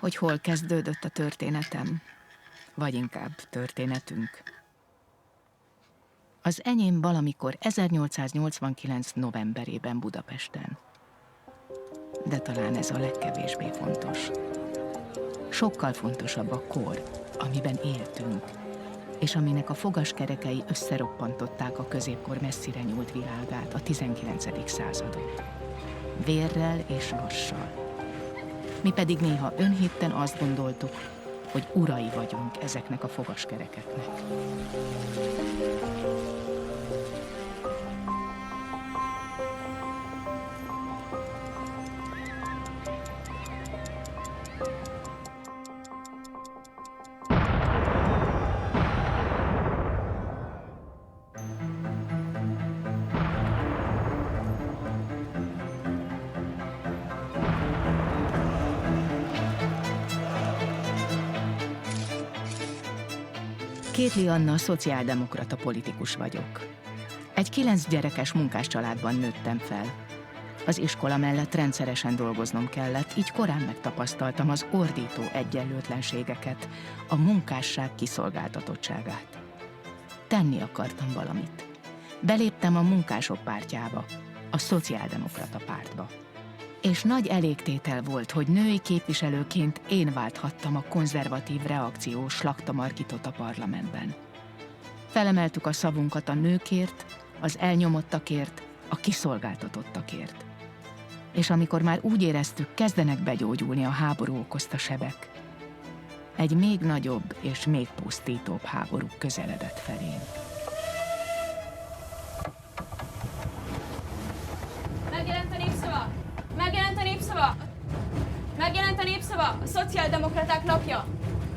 hogy hol kezdődött a történetem, vagy inkább történetünk. Az enyém valamikor 1889. novemberében Budapesten. De talán ez a legkevésbé fontos. Sokkal fontosabb a kor, amiben éltünk, és aminek a fogaskerekei összeroppantották a középkor messzire nyúlt világát, a 19. századot. Vérrel és vassal. Mi pedig néha önhitten azt gondoltuk, hogy urai vagyunk ezeknek a fogaskerekeknek. Kétli Anna, szociáldemokrata politikus vagyok. Egy 9 gyerekes munkáscsaládban nőttem fel. Az iskola mellett rendszeresen dolgoznom kellett, így korán megtapasztaltam az ordító egyenlőtlenségeket, a munkásság kiszolgáltatottságát. Tenni akartam valamit. Beléptem a munkások pártjába, a szociáldemokrata pártba. És nagy elégtétel volt, hogy női képviselőként én válthattam a konzervatív reakciós slaktamarkitot a parlamentben. Felemeltük a szavunkat a nőkért, az elnyomottakért, a kiszolgáltatottakért. És amikor már úgy éreztük, kezdenek begyógyulni a háború okozta sebek, egy még nagyobb és még pusztítóbb háború közeledett felénk. Megjelent a népszava! Megjelent a népszava! Megjelent a népszava! A szociáldemokraták lapja!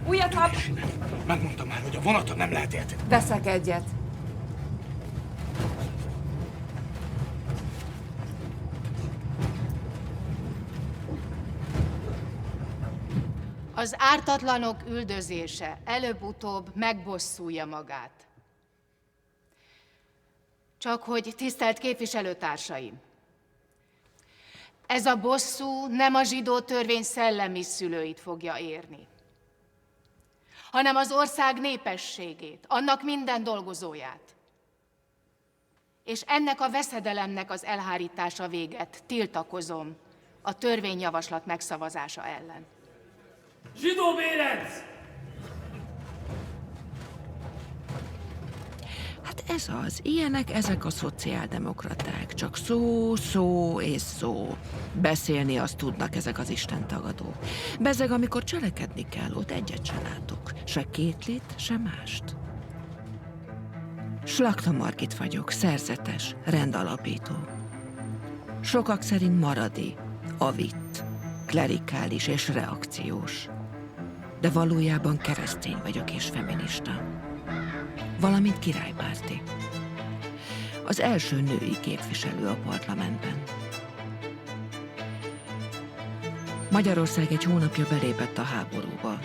Újabb lap! Megmondtam már, hogy a vonaton nem lehet érteni. Veszek egyet. Az ártatlanok üldözése előbb-utóbb megbosszulja magát. Csak hogy, tisztelt képviselőtársaim, ez a bosszú nem a zsidó törvény szellemi szülőit fogja érni, hanem az ország népességét, annak minden dolgozóját. És ennek a veszedelemnek az elhárítása véget tiltakozom a törvényjavaslat megszavazása ellen. Zsidó Bérenc! Hát ez az, ilyenek ezek a szociáldemokraták. Csak szó, szó és szó. Beszélni azt tudnak ezek az istentagadók. Bezzeg, amikor cselekedni kell, ott egyet se látok. Se Kétlit, se mást. Slakta Margit vagyok, szerzetes, rendalapító. Sokak szerint maradi, avitt, klerikális és reakciós. De valójában keresztény vagyok és feminista. Valamint királypárti. Az első női képviselő a parlamentben. Magyarország egy hónapja belépett a háborúba.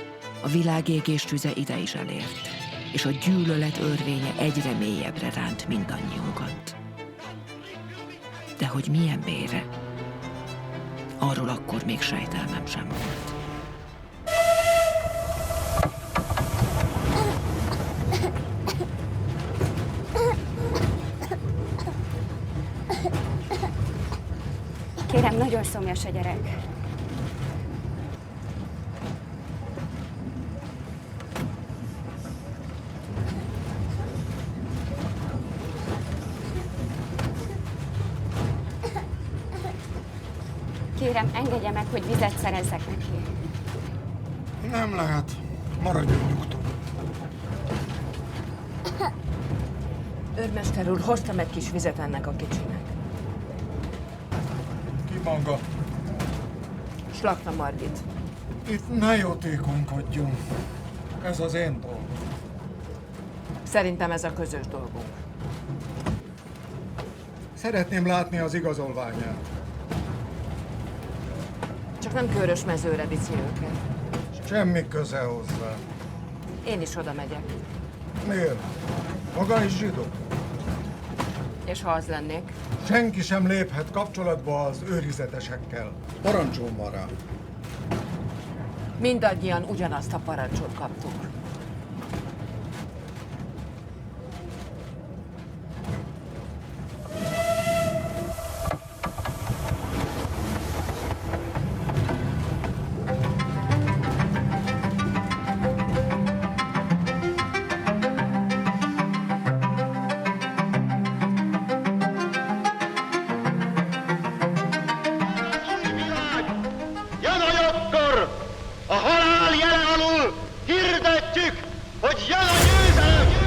A világ égés tüze ide is elért, és a gyűlölet örvénye egyre mélyebbre ránt mindannyiunkat. De hogy milyen mélyre, arról akkor még sejtelmem sem volt. Kérem, nagyon szomjas a gyerek. Kérem, engedje meg, hogy vizet szerezzek neki. Nem lehet. Maradjon nyugton. Őrmester úr, hoztam egy kis vizet ennek a kicsinek. Ki maga? Slakta Margit. Itt ne jótékonykodjunk. Ez az én dolgom. Szerintem ez a közös dolgunk. Szeretném látni az igazolványát. Csak nem Körös mezőre viszi őket. Semmi köze hozzá. Én is oda megyek. Miért? Maga is zsidó? És ha az lennék? Senki sem léphet kapcsolatba az őrizetesekkel. Parancsom van rá. Mindannyian ugyanazt a parancsot kaptuk. A halál jele alul hirdetjük, hogy jön a győzelem!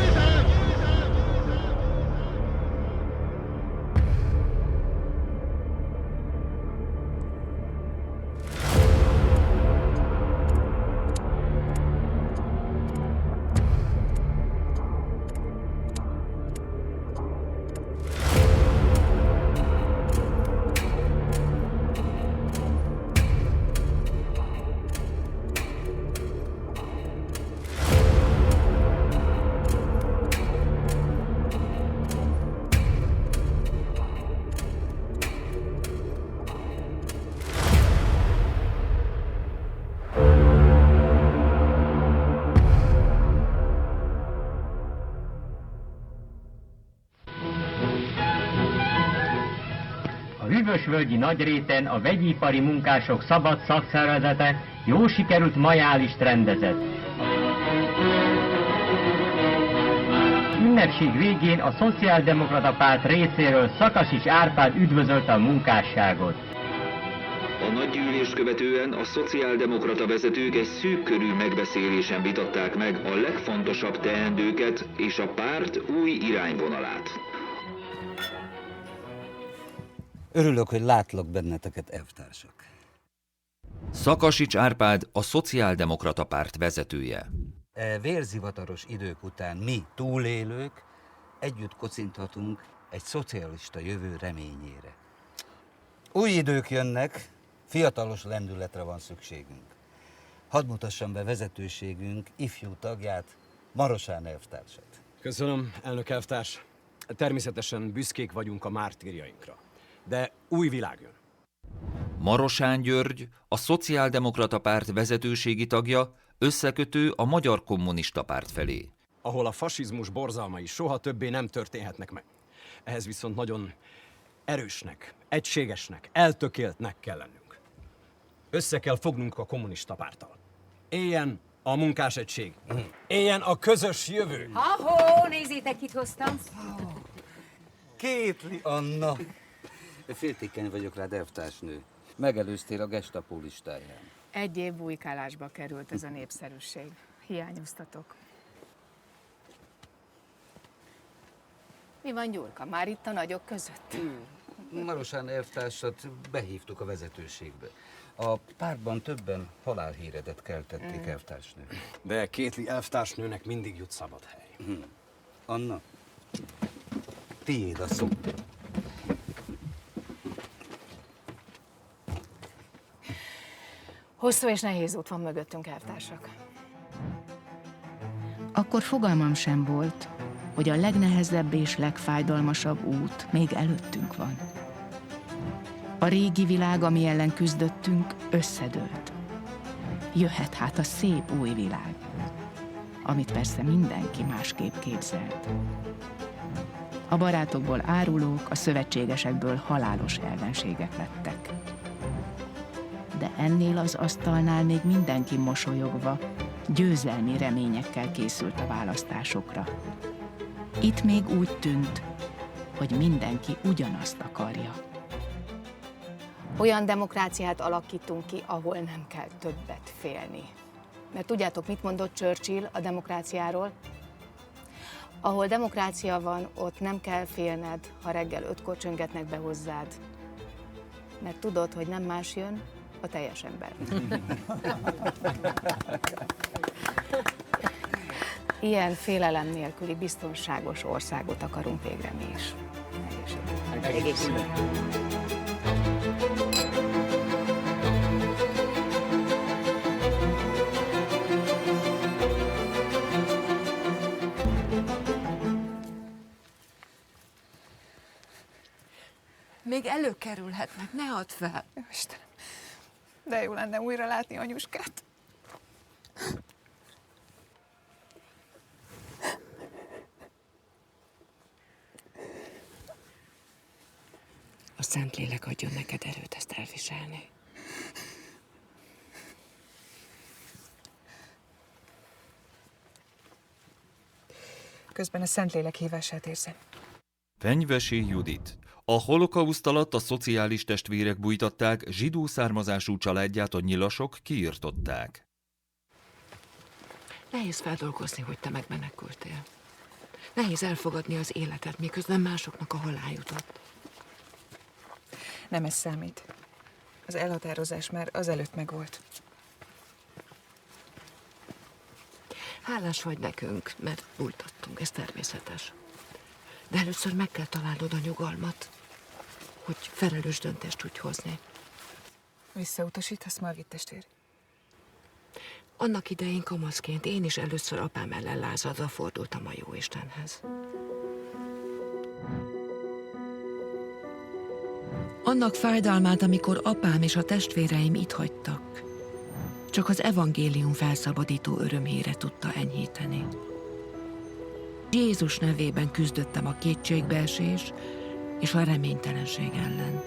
A Hűvösvölgyi Nagyréten a Vegyipari Munkások Szabad Szakszervezete jó sikerült majálist rendezett. Ünnepség végén a Szociáldemokrata Párt részéről Szakasics Árpád üdvözölte a munkásságot. A nagygyűlést követően a szociáldemokrata vezetők egy szűk körű megbeszélésen vitatták meg a legfontosabb teendőket és a párt új irányvonalát. Örülök, hogy látlak benneteket, elvtársak. Szakasics Árpád a Szociáldemokrata Párt vezetője. Vérzivataros idők után mi, túlélők, együtt kocinthatunk egy szocialista jövő reményére. Új idők jönnek, fiatalos lendületre van szükségünk. Hadd mutassam be vezetőségünk ifjú tagját, Marosán elvtársat. Köszönöm, elnök elvtárs. Természetesen büszkék vagyunk a mártírjainkra. De új világ jön. Marosán György, a Szociáldemokrata Párt vezetőségi tagja, összekötő a Magyar Kommunista Párt felé. Ahol a fasizmus borzalmai soha többé nem történhetnek meg. Ehhez viszont nagyon erősnek, egységesnek, eltökéltnek kell lennünk. Össze kell fognunk a kommunista párttal. Éljen a munkásegység. Éljen a közös jövő. Ha-hó, nézzétek, kit hoztam. Kétli Anna. Féltékeny vagyok rád, elvtársnő. Megelőztél a Gestapo listáján. Egy év bujkálásba került ez a népszerűség. Hiányoztatok. Mi van, Gyurka? Már itt a nagyok között? Marosán elvtársat behívtuk a vezetőségbe. A pártban többen halálhíredet keltették, elvtársnő. De Kétli elvtársnőnek mindig jut szabad hely. Anna, tiéd a szó. Hosszú és nehéz út van mögöttünk, elvtársak. Akkor fogalmam sem volt, hogy a legnehezebb és legfájdalmasabb út még előttünk van. A régi világ, ami ellen küzdöttünk, összedőlt. Jöhet hát a szép új világ, amit persze mindenki másképp képzelt. A barátokból árulók, a szövetségesekből halálos ellenségek lettek. De ennél az asztalnál még mindenki mosolyogva, győzelmi reményekkel készült a választásokra. Itt még úgy tűnt, hogy mindenki ugyanazt akarja. Olyan demokráciát alakítunk ki, ahol nem kell többet félni. Mert tudjátok, mit mondott Churchill a demokráciáról? Ahol demokrácia van, ott nem kell félned, ha reggel 5-kor csöngetnek be hozzád. Mert tudod, hogy nem más jön, a teljes ember. Ilyen félelem nélküli biztonságos országot akarunk végre mi is. Egészségünkre. Még előkerülhetnek, ne add fel. Istenem, de jó lenne újra látni anyuskát. A Szentlélek adjon neked erőt ezt elviselni. Közben a Szentlélek hívását érzem. Fenyvesi Judit. A holokauszt alatt a szociális testvérek bújtatták, zsidó származású családját a nyilasok kiirtották. Nehéz feldolgozni, hogy te megmenekültél. Nehéz elfogadni az életet, miközben másoknak a halál jutott. Nem ez számít. Az elhatározás már azelőtt megvolt. Hálás vagy nekünk, mert bújtattunk, ez természetes. De először meg kell találnod a nyugalmat, hogy felelős döntést tudj hozni. Visszautasítasz, Margit testvér? Annak idején kamaszként én is először apám ellen lázadva fordultam a Jóistenhez. Annak fájdalmát, amikor apám és a testvéreim itt hagytak, csak az evangélium felszabadító örömhíre tudta enyhíteni. Jézus nevében küzdöttem a kétségbeesés és a reménytelenség ellen.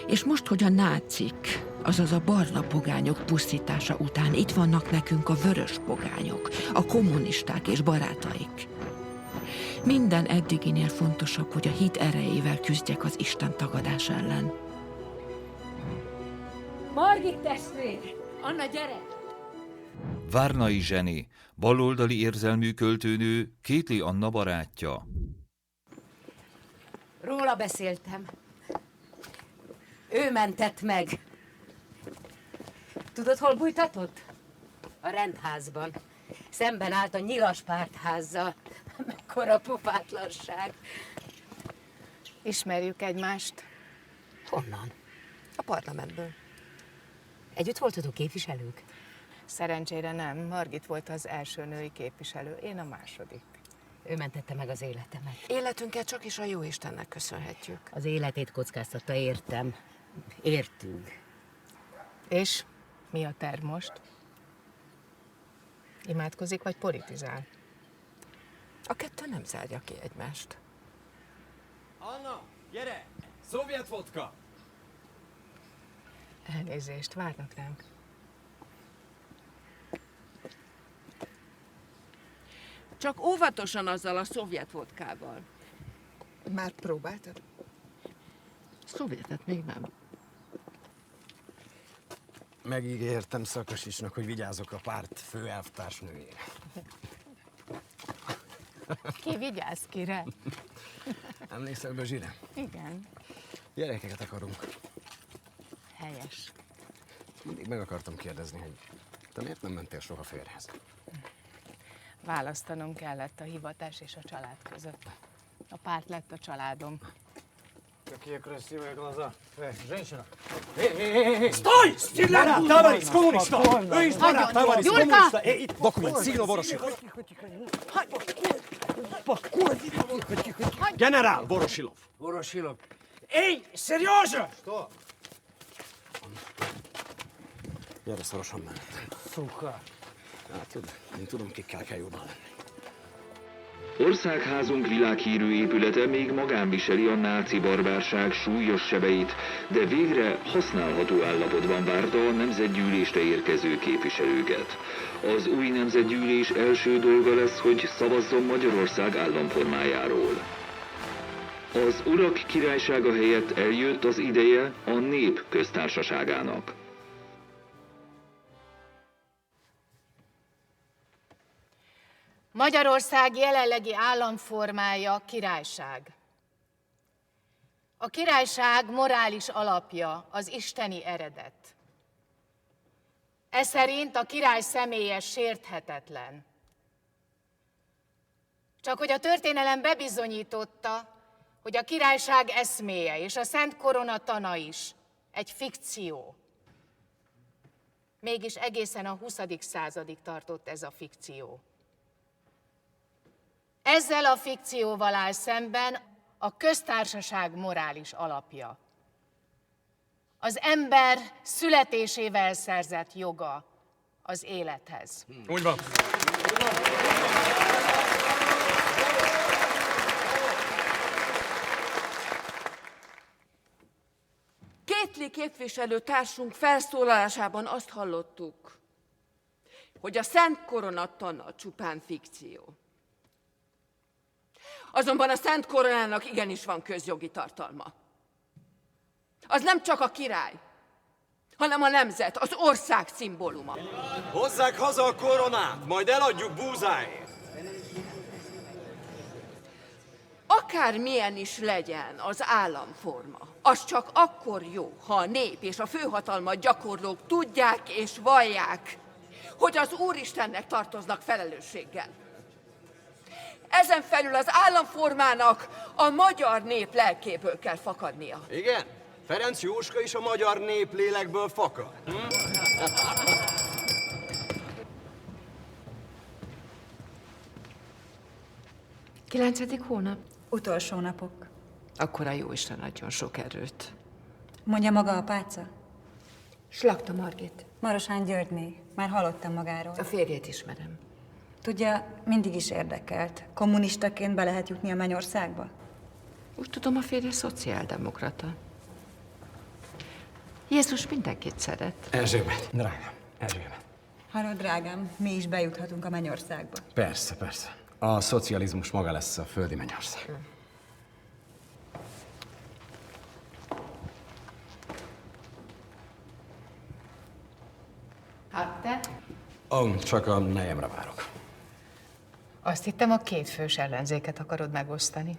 És most, hogy a nácik, azaz a barna pogányok pusztítása után itt vannak nekünk a vörös pogányok, a kommunisták és barátaik. Minden eddiginél fontosabb, hogy a hit erejével küzdjek az Isten tagadás ellen. Margit testvér! Anna, gyere! Várnai Zseni, baloldali érzelmű költőnő, Kétli Anna barátja. Róla beszéltem. Ő mentett meg. Tudod, hol bújtatott? A rendházban. Szemben állt a Nyilas pártházzal. Mekkora pofátlanság. Ismerjük egymást. Honnan? A parlamentből. Együtt voltatok képviselők? Szerencsére nem. Margit volt az első női képviselő, én a második. Ő mentette meg az életemet. Életünket csak is a Jóistennek köszönhetjük. Az életét kockáztatta, értem. Értünk. És mi a terv most? Imádkozik vagy politizál? A kettő nem zárja ki egymást. Anna, gyere! Szovjet vodka! Elnézést, várnak ránk. Csak óvatosan azzal a szovjet vodkával. Már próbáltad? Szovjetet még nem. Megígértem Szakasicsnak, hogy vigyázok a párt főelvtársnőjére. Ki vigyáz kire? Emlékszel Bözsire? Igen. Gyerekeket akarunk. Helyes. Mindig meg akartam kérdezni, hogy te miért nem mentél soha férjhez? Választanom kellett a hivatás és a család között. A párt lett a családom. Какие красивые глаза. Женщина. Stój! Стреляй! Товарищ коммуниста! Эй, товарищ коммуниста! Эй, документ, сигнал Ворошилов. Генерал Ворошилов. Ворошилов. Эй, Сережа! Что? Gyere szorosan mellettem. Сука. Hát, én tudom, kikkel kell jobban lenni. Országházunk világhírű épülete még magán viseli a náci barbárság súlyos sebeit, de végre használható állapotban várta a nemzetgyűlésre érkező képviselőket. Az új nemzetgyűlés első dolga lesz, hogy szavazzon Magyarország államformájáról. Az urak királysága helyett eljött az ideje a nép köztársaságának. Magyarország jelenlegi államformája királyság. A királyság morális alapja az isteni eredet. Ez szerint a király személye sérthetetlen. Csak hogy a történelem bebizonyította, hogy a királyság eszméje és a Szent Korona tana is egy fikció. Mégis egészen a 20. századig tartott ez a fikció. Ezzel a fikcióval áll szemben a köztársaság morális alapja. Az ember születésével szerzett joga az élethez. Úgy van. képviselő társunk felszólalásában azt hallottuk, hogy a Szent Koronatana csupán fikció. Azonban a Szent Koronának igenis van közjogi tartalma. Az nem csak a király, hanem a nemzet, az ország szimbóluma. Hozzák haza a koronát, majd eladjuk búzáért. Akármilyen is legyen az államforma, az csak akkor jó, ha a nép és a főhatalmat gyakorlók tudják és vallják, hogy az Úristennek tartoznak felelősséggel. Ezen felül az államformának a magyar nép lelkéből kell fakadnia. Igen? Ferenc Jóska is a magyar nép lélekből fakad. Kilencedik hónap? Utolsó napok. Akkor a jóisten adjon sok erőt. Mondja maga a pálca? Slakta Margit. Marosán Györgyné. Már hallottam magáról. A férjét ismerem. Tudja, mindig is érdekelt. Kommunistaként be lehet jutni a Mennyországba? Úgy tudom, a férje szociáldemokrata. Jézus mindenkit szeret. Erzsébet, drágám, Erzsébet. Hallod, drágám, mi is bejuthatunk a Mennyországba. Persze, persze. A szocializmus maga lesz a földi mennyország. Hát te? Csak a nejemre várok. Azt hittem, a kétfős ellenzéket akarod megosztani.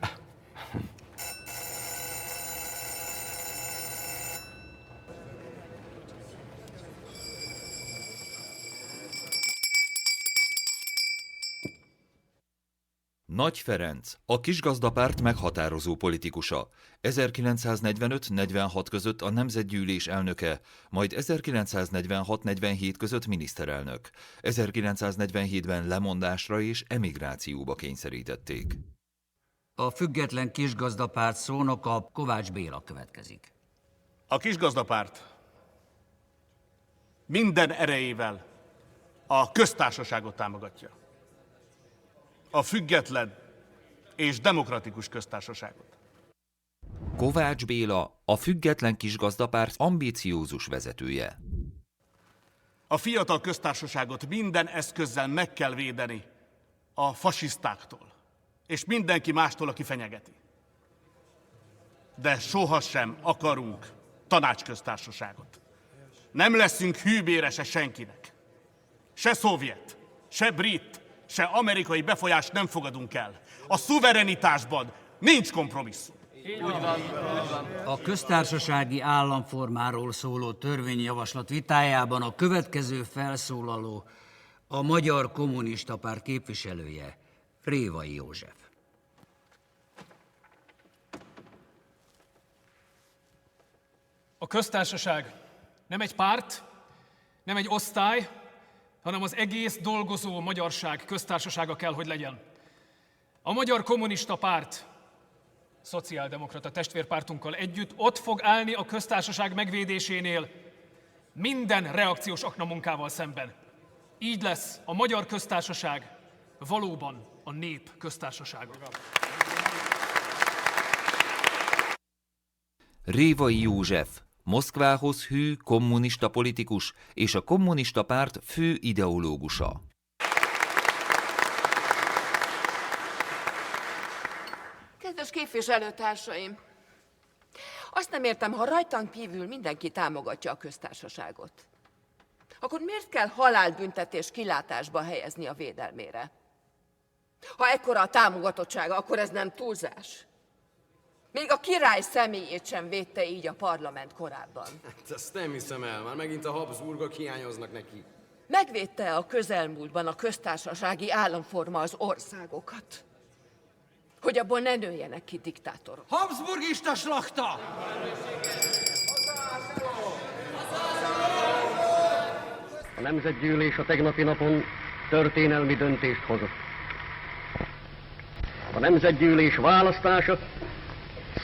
Nagy Ferenc, a kisgazdapárt meghatározó politikusa. 1945-46 között a Nemzetgyűlés elnöke, majd 1946-47 között miniszterelnök. 1947-ben lemondásra és emigrációba kényszerítették. A független kisgazdapárt szónoka Kovács Béla következik. A kisgazdapárt minden erejével a köztársaságot támogatja. A független és demokratikus köztársaságot. Kovács Béla, a független kisgazdapárt ambiciózus vezetője. A fiatal köztársaságot minden eszközzel meg kell védeni a fasisztáktól, és mindenki mástól, aki fenyegeti. De sohasem akarunk tanácsköztársaságot. Nem leszünk hűbérese senkinek. Se szovjet, se brit, se amerikai befolyást nem fogadunk el. A szuverenitásban nincs kompromisszum. A köztársasági államformáról szóló törvényjavaslat vitájában a következő felszólaló a Magyar Kommunista Párt képviselője, Révai József. A köztársaság nem egy párt, nem egy osztály, hanem az egész dolgozó magyarság köztársasága kell, hogy legyen. A Magyar Kommunista Párt szociáldemokrata testvérpártunkkal együtt ott fog állni a köztársaság megvédésénél minden reakciós aknamunkával szemben. Így lesz a magyar köztársaság valóban a nép köztársasága. Révai József, Moszkvához hű kommunista politikus és a kommunista párt fő ideológusa. Kedves képviselőtársaim! Azt nem értem, ha rajtam kívül mindenki támogatja a köztársaságot, akkor miért kell halálbüntetés kilátásba helyezni a védelmére? Ha ekkora a támogatottsága, akkor ez nem túlzás. Még a király személyét sem védte így a parlament korábban. Hát ezt nem hiszem el, már megint a Habsburgok hiányoznak neki. Megvédte a közelmúltban a köztársasági államforma az országokat, hogy abból ne nőjenek ki diktátorok. Habsburgista slachta! A Nemzetgyűlés a tegnapi napon történelmi döntést hozott. A Nemzetgyűlés választása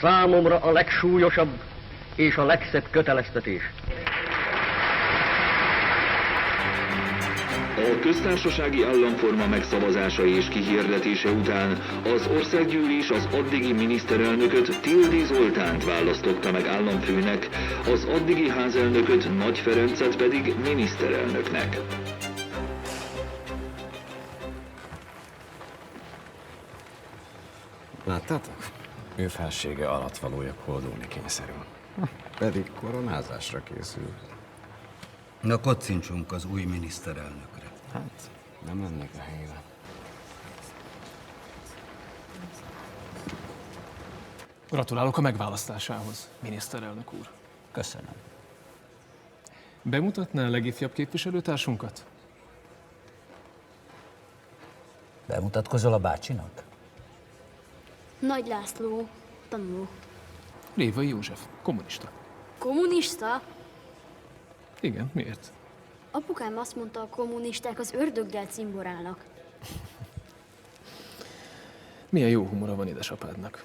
számomra a legsúlyosabb és a legszebb köteleztetés. A köztársasági államforma megszavazása és kihirdetése után az országgyűlés az addigi miniszterelnököt, Tildy Zoltánt választotta meg államfőnek, az addigi házelnököt, Nagy Ferencet pedig miniszterelnöknek. Láttátok? Ő felsége alattvalója koldulni kényszerül. Pedig koronázásra készül. Na, kocincsunk az új miniszterelnökre. Hát, nem lennék a helyére. Gratulálok a megválasztásához, miniszterelnök úr. Köszönöm. Bemutatná a legifjabb képviselőtársunkat? Bemutatkozol a bácsinak? Nagy László, tanuló. Révai József, kommunista. Kommunista? Igen, miért? Apukám azt mondta, a kommunisták az ördöggel cimborálnak. Milyen jó humora van édesapádnak.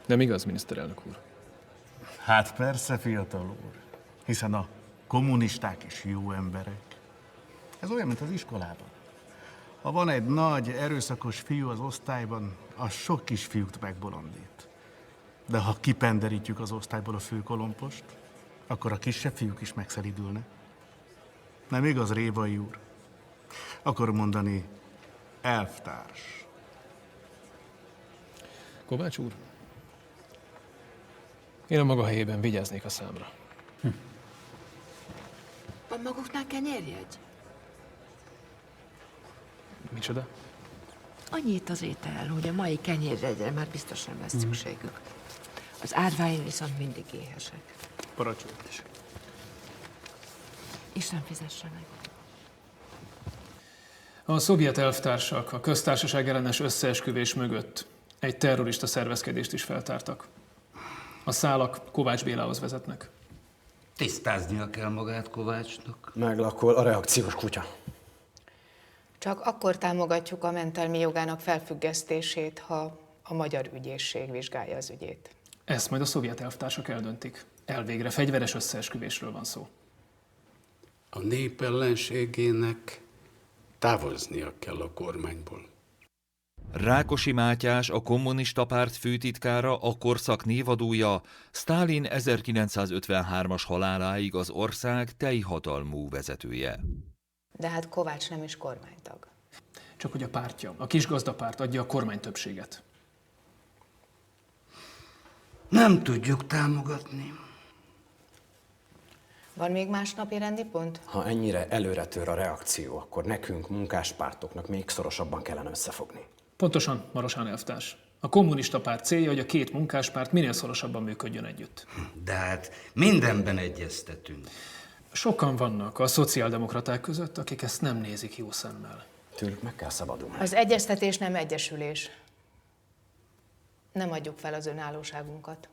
Nem igaz, miniszterelnök úr? Hát persze, fiatal úr, hiszen a kommunisták is jó emberek. Ez olyan, mint az iskolában. Ha van egy nagy, erőszakos fiú az osztályban, az sok kisfiút megbolondít. De ha kipenderítjük az osztályból a főkolompost, akkor a kisebb fiúk is megszelidülnek. Nem igaz, Révai úr? Akkor mondani, elvtárs. Kovács úr, én a maga helyében vigyáznék a számra. Van maguknál kenyérjegy? Micsoda? Annyit az étel, hogy a mai kenyérjegyre már biztos nem lesz szükségük. Az árváin viszont mindig éhesek. Parancsolj is. Isten fizesse meg. A szovjet elvtársak a köztársaság ellenes összeesküvés mögött egy terrorista szervezkedést is feltártak. A szálak Kovács Bélához vezetnek. Tisztáznia kell magát Kovácsnak. Meglakol a reakciós kutya. Csak akkor támogatjuk a mentelmi jogának felfüggesztését, ha a magyar ügyészség vizsgálja az ügyét. Ezt majd a szovjet elvtársak eldöntik. Elvégre fegyveres összeesküvésről van szó. A nép ellenségének távoznia kell a kormányból. Rákosi Mátyás, a kommunista párt főtitkára, a korszak névadója, Sztálin 1953-as haláláig az ország teljhatalmú vezetője. De hát Kovács nem is kormánytag. Csak hogy a pártja, a kisgazdapárt adja a kormány többséget. Nem tudjuk támogatni. Van még más napi rendi pont? Ha ennyire előre tör a reakció, akkor nekünk, munkáspártoknak még szorosabban kellene összefogni. Pontosan, Marosán elvtárs. A kommunista párt célja, hogy a két munkáspárt minél szorosabban működjön együtt. De hát mindenben egyeztetünk. Sokan vannak a szociáldemokraták között, akik ezt nem nézik jó szemmel. Tőlük meg kell szabadulni. Az egyeztetés nem egyesülés. Nem adjuk fel az önállóságunkat.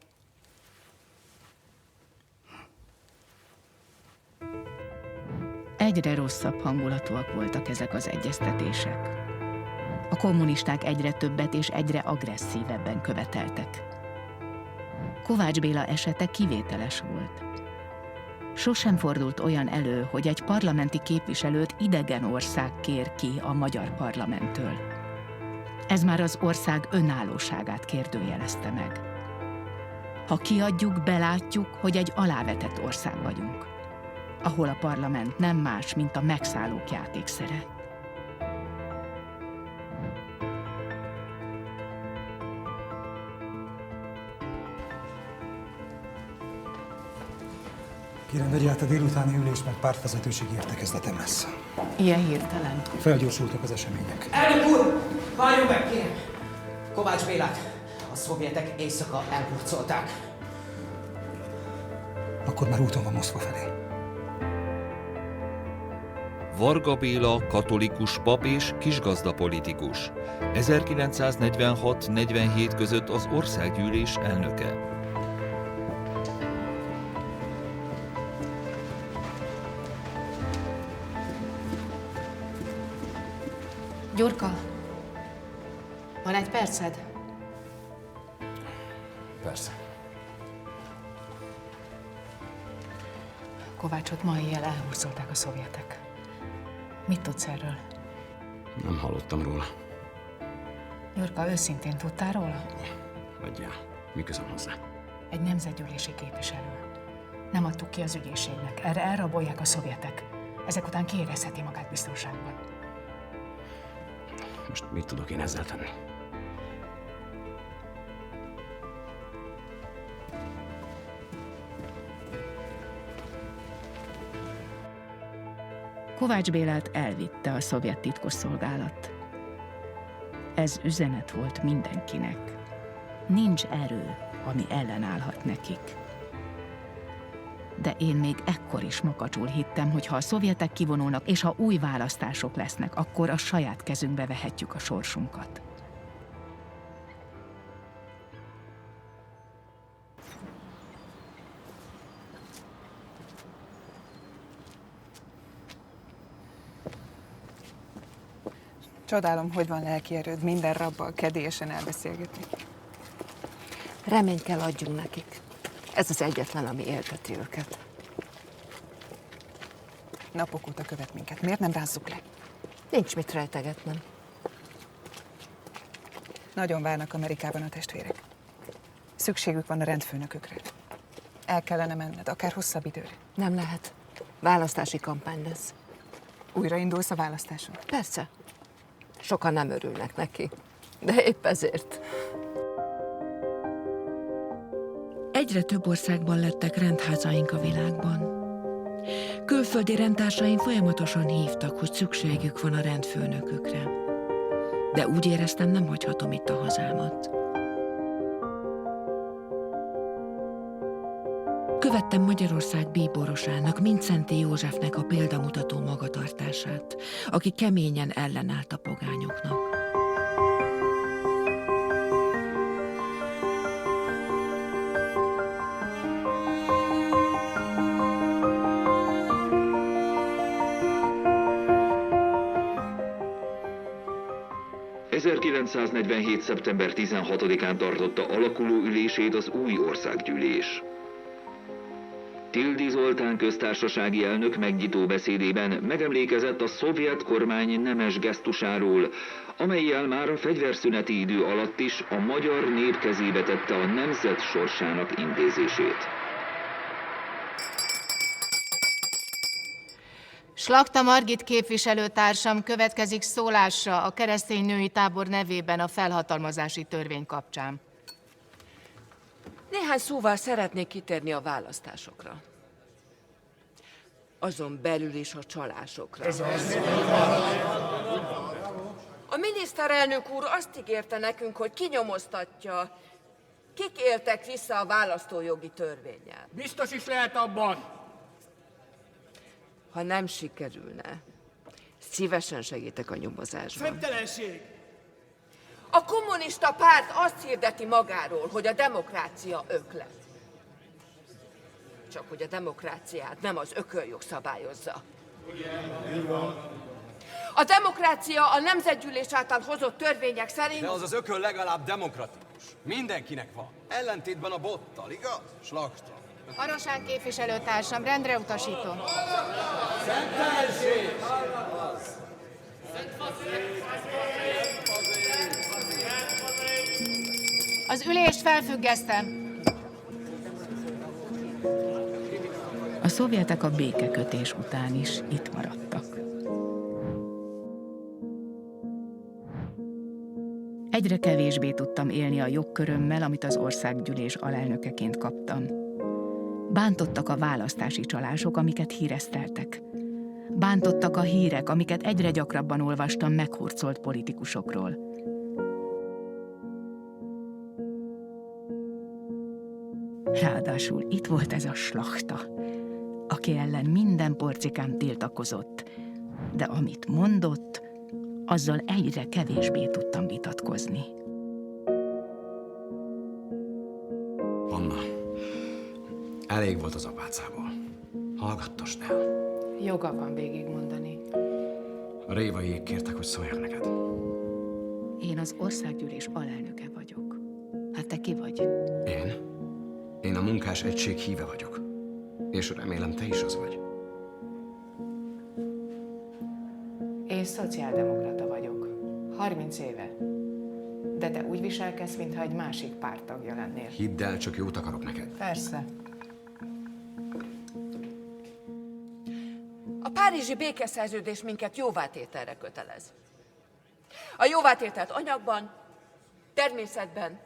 Egyre rosszabb hangulatúak voltak ezek az egyeztetések. A kommunisták egyre többet és egyre agresszívebben követeltek. Kovács Béla esete kivételes volt. Sosem fordult olyan elő, hogy egy parlamenti képviselőt idegen ország kér ki a magyar parlamenttől. Ez már az ország önállóságát kérdőjelezte meg. Ha kiadjuk, belátjuk, hogy egy alávetett ország vagyunk, ahol a parlament nem más, mint a megszállók játékszere. Kérem, vegye át a délutáni ülés, mert pártvezetőségi értekezletem lesz. Ilyen hirtelen. Felgyorsultak az események. Elnök úr! Várjon meg, kérem! Kovács Bélát a szovjetek éjszaka elhurcolták. Akkor már úton van Moszkva felé. Varga Béla katolikus pap és kisgazdapolitikus. 1946-47 között az országgyűlés elnöke. Gyurka, van egy perced? Persze. Kovácsot ma éjjel elhurcolták a szovjetek. Mit tudsz erről? Nem hallottam róla. Gyurka, őszintén tudtál róla? Hagyjál. Mi közöm hozzá? Egy nemzetgyűlési képviselő. Nem adtuk ki az ügyészségnek. Erre elrabolják a szovjetek. Ezek után kiérezheti magát biztonságban. Most mit tudok én ezzel tenni? Kovács Bélát elvitte a szovjet titkosszolgálat. Ez üzenet volt mindenkinek. Nincs erő, ami ellenállhat nekik. De én még ekkor is makacsul hittem, hogy ha a szovjetek kivonulnak, és ha új választások lesznek, akkor a saját kezünkbe vehetjük a sorsunkat. Csodálom, hogy van lelkierőd minden rabbal kedélyesen elbeszélgetni. Reményt kell adjunk nekik. Ez az egyetlen, ami élteti őket. Napok óta követ minket. Miért nem rázzuk le? Nincs mit rejtegetnem. Nagyon várnak Amerikában a testvérek. Szükségük van a rendfőnökökre. El kellene menned, akár hosszabb időre. Nem lehet. Választási kampány lesz. Újraindulsz a választáson? Persze. Sokan nem örülnek neki, de épp ezért. Egyre több országban lettek rendházaink a világban. Külföldi rendtársaim folyamatosan hívtak, hogy szükségük van a rendfőnökökre. De úgy éreztem, nem hagyhatom itt a hazámat. Követtem Magyarország bíborosának, Mindszenty Józsefnek a példamutató magatartását, aki keményen ellenállt a pogányoknak. ...1947. szeptember 16-án tartotta alakuló ülését az új országgyűlés. Tildy Zoltán köztársasági elnök megnyitó beszédében megemlékezett a szovjet kormány nemes gesztusáról, amellyel már a fegyverszüneti idő alatt is a magyar nép kezébe tette a nemzet sorsának intézését. Slakta Margit képviselőtársam következik szólásra a keresztény női tábor nevében a felhatalmazási törvény kapcsán. Néhány szóval szeretnék kitérni a választásokra. Azon belül is a csalásokra. A miniszterelnök úr azt ígérte nekünk, hogy kinyomoztatja, kik éltek vissza a választójogi törvénnyel. Biztos is lehet abban. Ha nem sikerülne, szívesen segítek a nyomozásban. Szemtelenség! A kommunista párt azt hirdeti magáról, hogy a demokrácia öklet. Csak hogy a demokráciát nem az ököljog szabályozza. A demokrácia a nemzetgyűlés által hozott törvények szerint... De az az ököl legalább demokratikus. Mindenkinek van. Ellentétben a bottal, igaz? Slakta. Arosán képviselőtársam, rendre utasítom. Szemtelenség! Az ülést felfüggesztem. A szovjetek a békekötés után is itt maradtak. Egyre kevésbé tudtam élni a jogkörömmel, amit az országgyűlés alelnökeként kaptam. Bántottak a választási csalások, amiket híreszteltek. Bántottak a hírek, amiket egyre gyakrabban olvastam meghurcolt politikusokról. Ráadásul itt volt ez a Slakta, aki ellen minden porcikám tiltakozott, de amit mondott, azzal egyre kevésbé tudtam vitatkozni. Anna, elég volt az apácából. Hallgattast el. Joga van végigmondani. A révaiék kértek, hogy szóljak neked. Én az országgyűlés alelnöke vagyok. Hát te ki vagy? Én a munkás egység híve vagyok. És remélem, te is az vagy. szociáldemokrata vagyok. 30 éve. De te úgy viselkedsz, mintha egy másik párt tagja lennél. Hidd el, csak jót akarok neked. Persze. A párizsi békeszerződés minket jóvátételre kötelez. A jóvátételt anyagban, természetben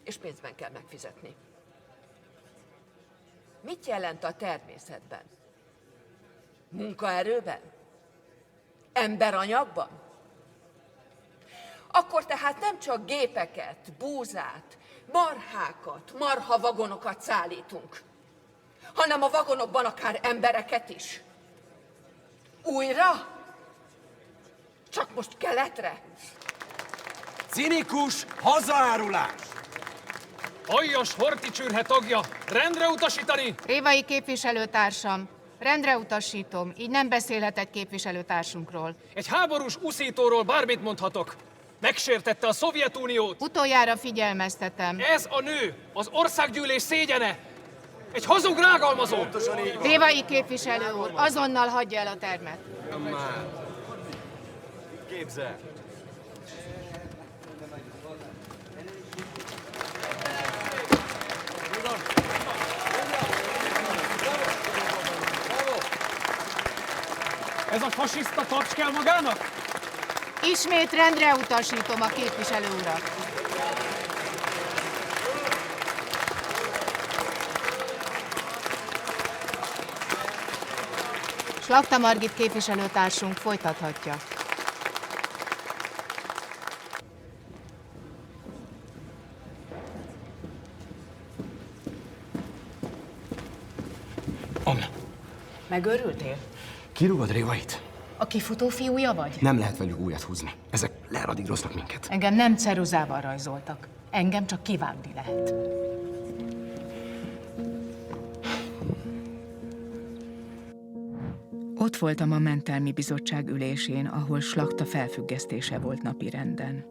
és pénzben kell megfizetni. Mit jelent a természetben? Munkaerőben? Emberanyagban? Akkor tehát nem csak gépeket, búzát, marhákat, marhavagonokat szállítunk, hanem a vagonokban akár embereket is. Újra? Csak most keletre? Cinikus hazaárulás! Aljas Horthy-csürhe tagja, rendre utasítani! Révai képviselőtársam, rendre utasítom, így nem beszélhet egy képviselőtársunkról. Egy háborús uszítóról bármit mondhatok. Megsértette a Szovjetuniót. Utoljára figyelmeztetem. Ez a nő, az országgyűlés szégyene. Egy hazug rágalmazó. Révai képviselő úr, azonnal hagyja el a termet. Képzel! Ez a fasiszta taps kell magának? Ismét rendre utasítom a képviselő urat. Slakta Margit képviselőtársunk folytathatja. Anna, Megőrültél? kirúgod Révait? A kifutó fiúja vagy? Nem lehet velük újat húzni. Ezek leradíroznak minket. Engem nem ceruzával rajzoltak. Engem csak kívánni lehet. Ott voltam a mentelmi bizottság ülésén, ahol Slakta felfüggesztése volt napirenden.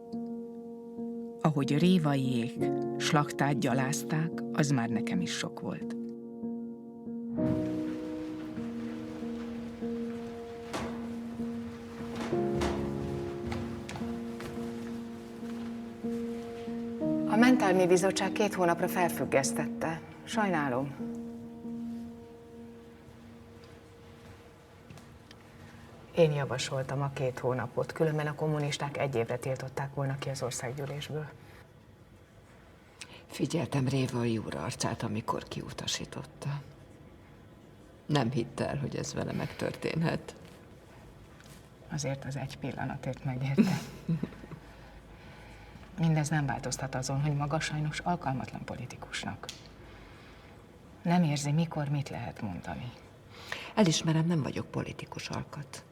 Ahogy Révaiék Slaktát gyalázták, az már nekem is sok volt. A mentelmi bizottság 2 hónapra felfüggesztette. Sajnálom. Én javasoltam a 2 hónapot, különben a kommunisták 1 évre tiltották volna ki az országgyűlésből. Figyeltem Révai úr arcát, amikor kiutasította. Nem hitt el, hogy ez vele megtörténhet. Azért az egy pillanatért megérte. Mindez nem változtat azon, hogy maga sajnos alkalmatlan politikusnak. Nem érzi, mikor mit lehet mondani. Elismerem, nem vagyok politikus alkat.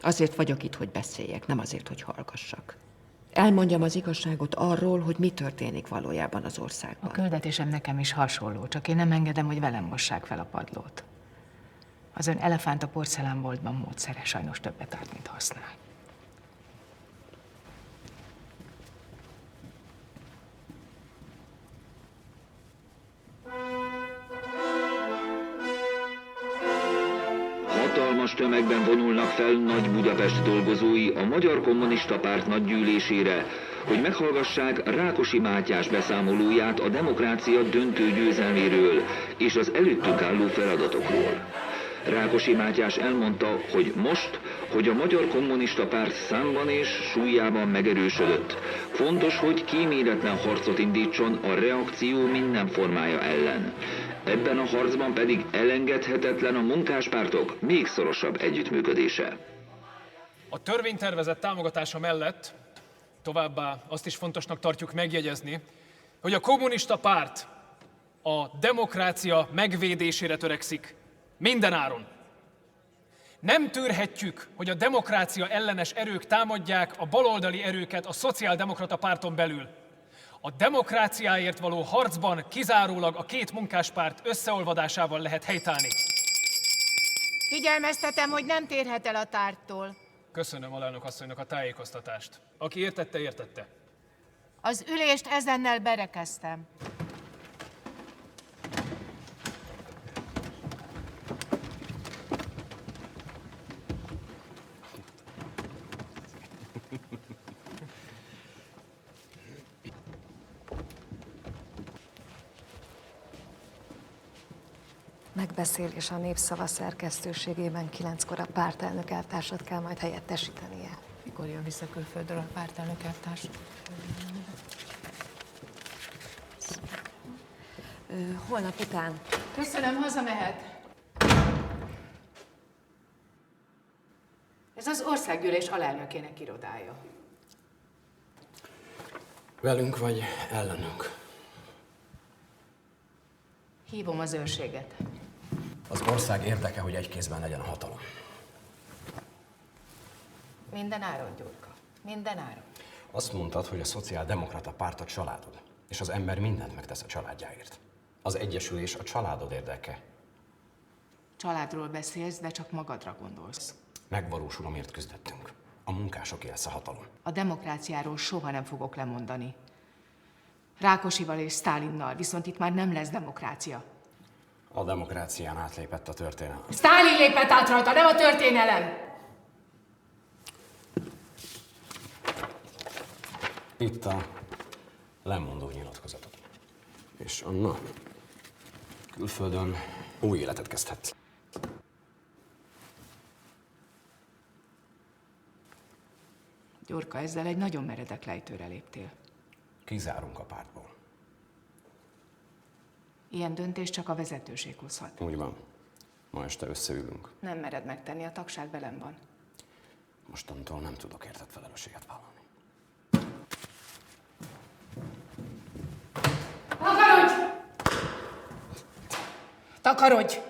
Azért vagyok itt, hogy beszéljek, nem azért, hogy hallgassak. Elmondjam az igazságot arról, hogy mi történik valójában az országban. A küldetésem nekem is hasonló, csak én nem engedem, hogy velem mossák fel a padlót. Az ön elefánt a porcelánboltban módszere sajnos többet árt, mint használ. Hatalmas tömegben vonulnak fel Nagy-Budapest dolgozói a Magyar Kommunista Párt nagygyűlésére, hogy meghallgassák Rákosi Mátyás beszámolóját a demokrácia döntő győzelméről és az előttünk álló feladatokról. Rákosi Mátyás elmondta, hogy most, hogy a Magyar Kommunista Párt számban és súlyában megerősödött, fontos, hogy kíméletlen harcot indítson a reakció minden formája ellen. Ebben a harcban pedig elengedhetetlen a munkáspártok még szorosabb együttműködése. A törvénytervezet támogatása mellett továbbá azt is fontosnak tartjuk megjegyezni, hogy a kommunista párt a demokrácia megvédésére törekszik minden áron. Nem tűrhetjük, hogy a demokrácia ellenes erők támadják a baloldali erőket a szociáldemokrata párton belül. A demokráciáért való harcban kizárólag a 2 munkáspárt összeolvadásával lehet helytállni. Figyelmeztetem, hogy nem térhet el a tárgytól. Köszönöm alelnök asszonynak a tájékoztatást. Aki értette, értette. Az ülést ezennel berekeztem. megbeszélés a Népszava szerkesztőségében 9-kor a pártelnök elvtársat kell majd helyettesítenie. Mikor jön vissza külföldről a pártelnök elvtárs? Holnap után. Köszönöm, hazamehet. Ez az országgyűlés alelnökének irodája. Velünk vagy ellenünk? Hívom az őrséget. Az ország érdeke, hogy egy kézben legyen a hatalom. Minden áron, Gyurka. Minden áron. Azt mondtad, hogy a szociáldemokrata párt a családod, és az ember mindent megtesz a családjáért. Az egyesülés a családod érdeke. Családról beszélsz, de csak magadra gondolsz. Megvalósul, amiért küzdöttünk. A munkások élsz a hatalom. A demokráciáról soha nem fogok lemondani. Rákosival és Sztálinnal, viszont itt már nem lesz demokrácia. A demokrácián átlépett a történelem. Sztálin lépett át rajta, nem a történelem! Itt a lemondó nyilatkozatot. És Anna, külföldön új életet kezdhetsz. Gyurka, ezzel egy nagyon meredek lejtőre léptél. Kizárunk a pártból. Ilyen döntést csak a vezetőség hozhat. Úgy van. Ma este összeülünk. Nem mered megtenni, a tagság velem van. Mostantól nem tudok érted felelősséget vállalni. Takarodj! Takarodj!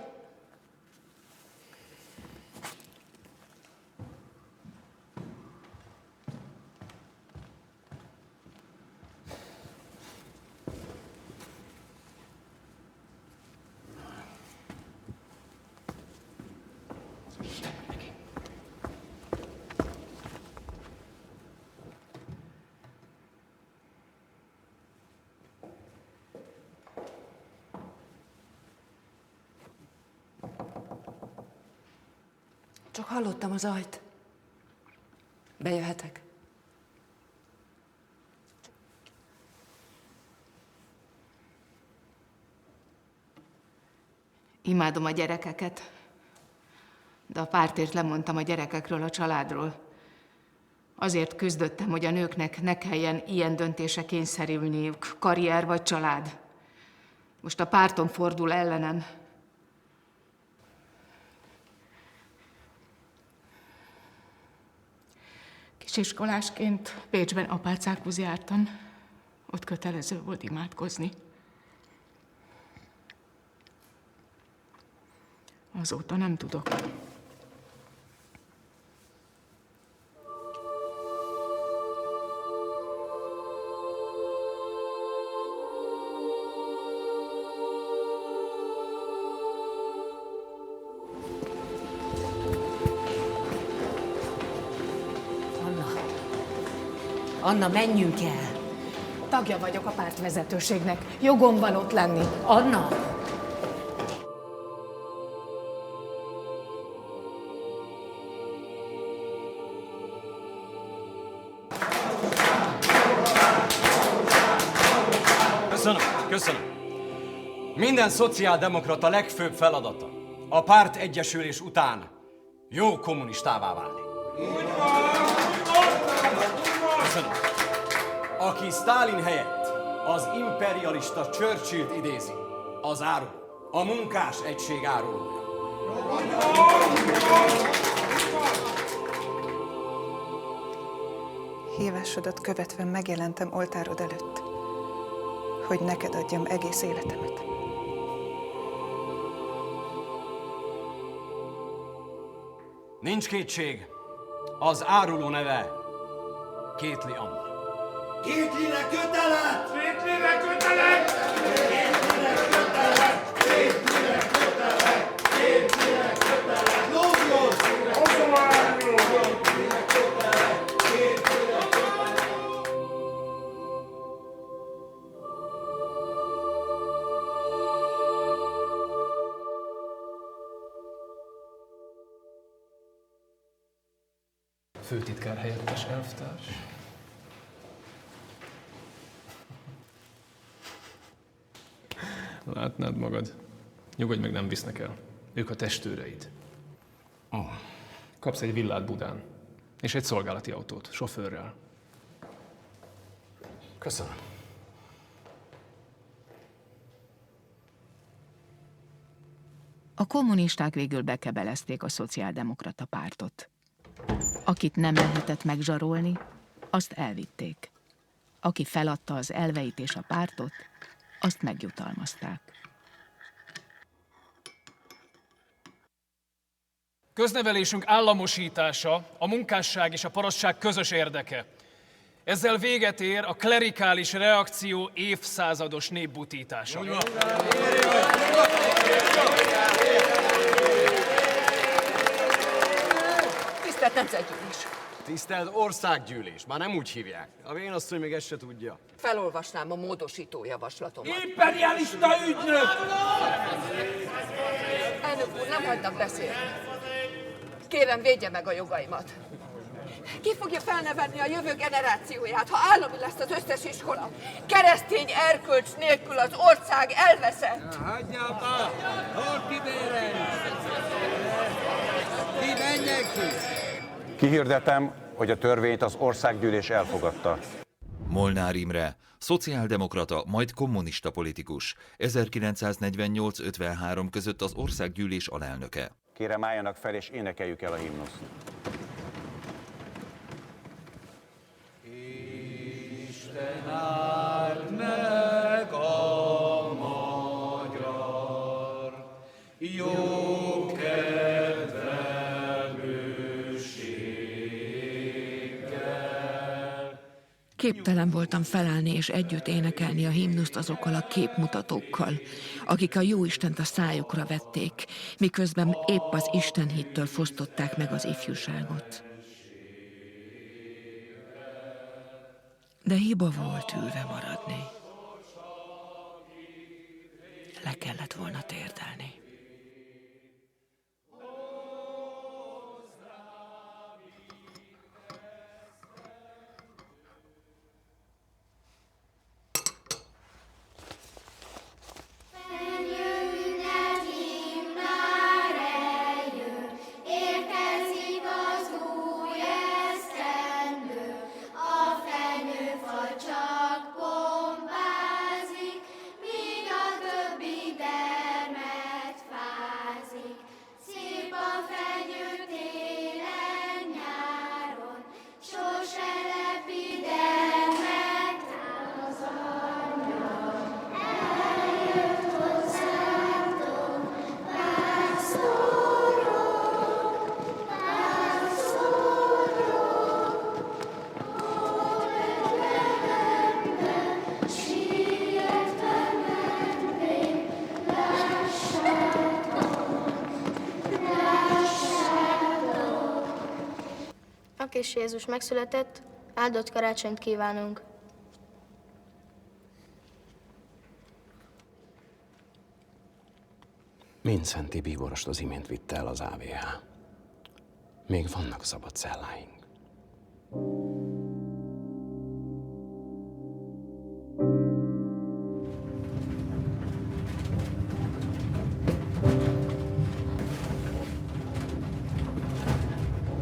Csak hallottam az ajt. Bejöhetek? Imádom a gyerekeket, de a pártért lemondtam a gyerekekről, a családról. Azért küzdöttem, hogy a nőknek ne kelljen ilyen döntésre kényszerülniük, karrier vagy család. Most a pártom fordul ellenem. Kisiskolásként Pécsben apácákhoz jártam. Ott kötelező volt imádkozni. Azóta nem tudok. Anna, menjünk el! Tagja vagyok a pártvezetőségnek. Jogom van ott lenni. Anna! Köszönöm. Minden szociáldemokrata legfőbb feladata a párt egyesülés után jó kommunistává válni. Köszönöm. Aki Sztálin helyett az imperialista Churchillt idézi, az áruló, a munkás egység árulója. Hívásodat követve megjelentem oltárod előtt, hogy neked adjam egész életemet. Nincs kétség, az áruló neve Kétli Anna. Kétlire kötelet! Kétlire kötelet! Kétlire kötelet! Kétlire kötelet! Kétlire kötelet! Lógjon! Kétlire kötelet! Kétlire kötelet! Főtitkár helyettes elvtárs. Látnád magad. Nyugodj meg, nem visznek el. Ők a testőreid. Oh. Kapsz egy villát Budán, és egy szolgálati autót, sofőrrel. Köszönöm. A kommunisták végül bekebelezték a szociáldemokrata pártot. Akit nem lehetett megzsarolni, azt elvitték. Aki feladta az elveit és a pártot, azt megjutalmazták. Köznevelésünk államosítása a munkásság és a parasztság közös érdeke. Ezzel véget ér a klerikális reakció évszázados népbutítása. Tisztelt Nemzetgyűlés! Tisztelt Országgyűlés! Már nem úgy hívják. A vénasszony még ezt se tudja. Felolvasnám a módosító javaslatomat. Imperialista ügynök! Elnök úr, nem hagynak beszélni. Kérem, védje meg a jogaimat. Ki fogja felnevelni a jövő generációját, ha állami lesz az összes iskola? Keresztény erkölcs nélkül az ország elveszett. Hagyja abba! Hol kibérel? Ki menjen ki? Kihirdetem, hogy a törvényt az országgyűlés elfogadta. Molnár Imre, szociáldemokrata, majd kommunista politikus, 1948-53 között az országgyűlés alelnöke. Kérem, álljanak fel és énekeljük el a himnuszt. Isten áld meg a magyar jó kedvelőséggel. Képtelen voltam felállni és együtt énekelni a himnuszt azokkal a képmutatókkal, akik a Jóistent a szájukra vették, miközben épp az istenhittől fosztották meg az ifjúságot. De hiba volt ülve maradni. Le kellett volna térdelni. A kis Jézus megszületett, áldott karácsonyt kívánunk! Mindszenti bíborost az imént vitte el az AVH. Még vannak szabad celláink.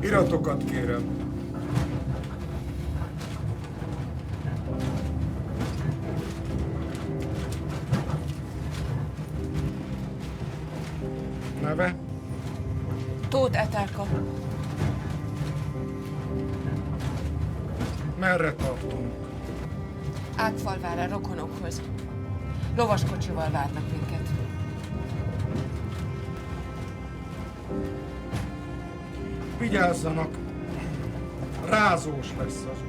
Iratokat kérem. Neve? Tóth Etelka. Merre tartunk? Ágfalvára, rokonokhoz. Lovaskocsival várnak minket. Vigyázzanak! Rázós lesz az út.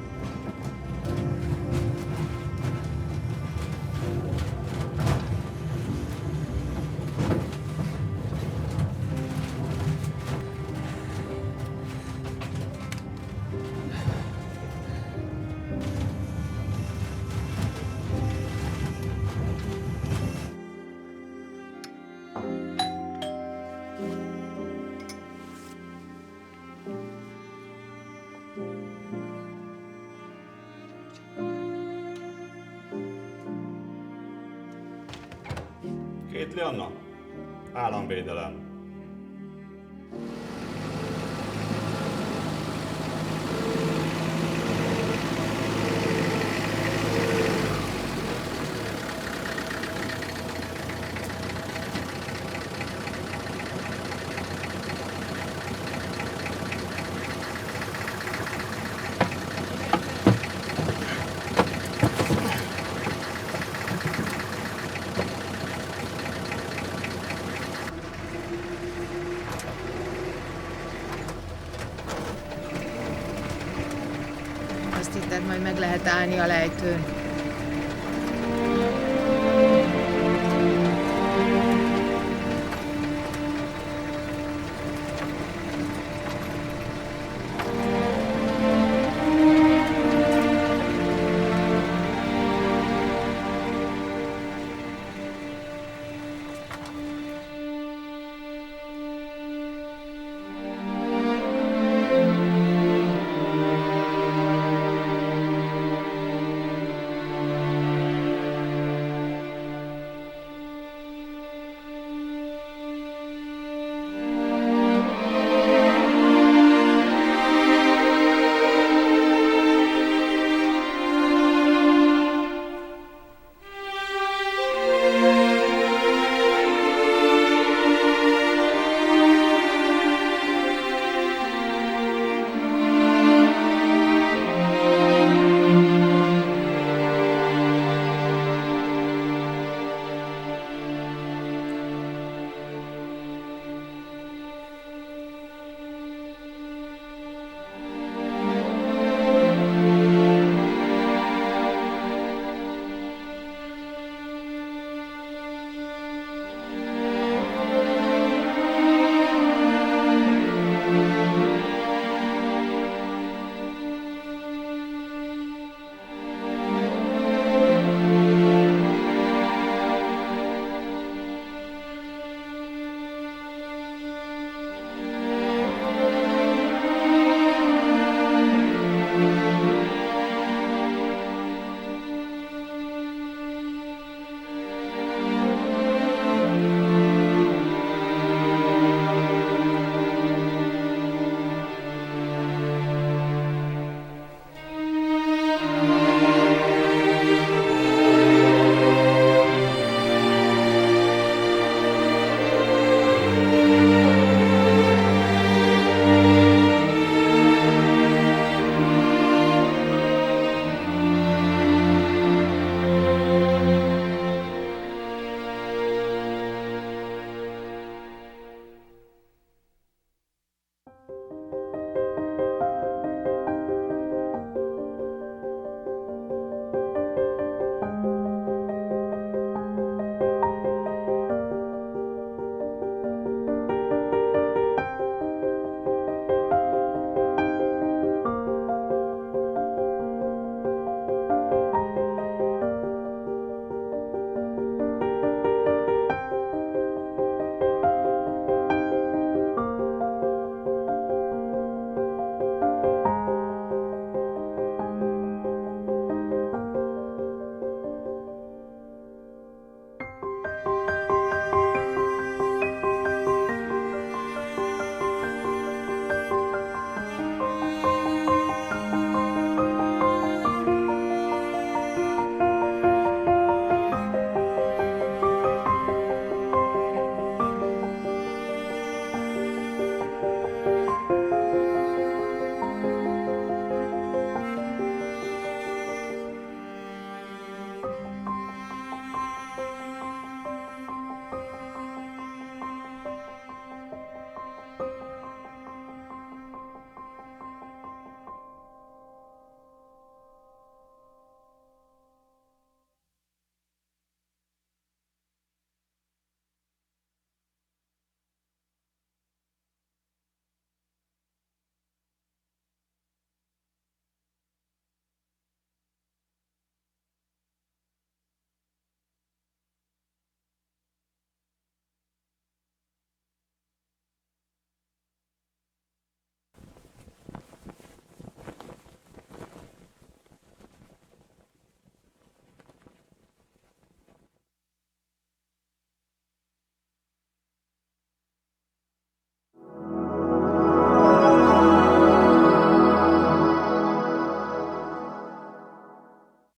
Kétli Anna? Államvédelem. Azt hitted, majd meg lehet állni a lejtőn.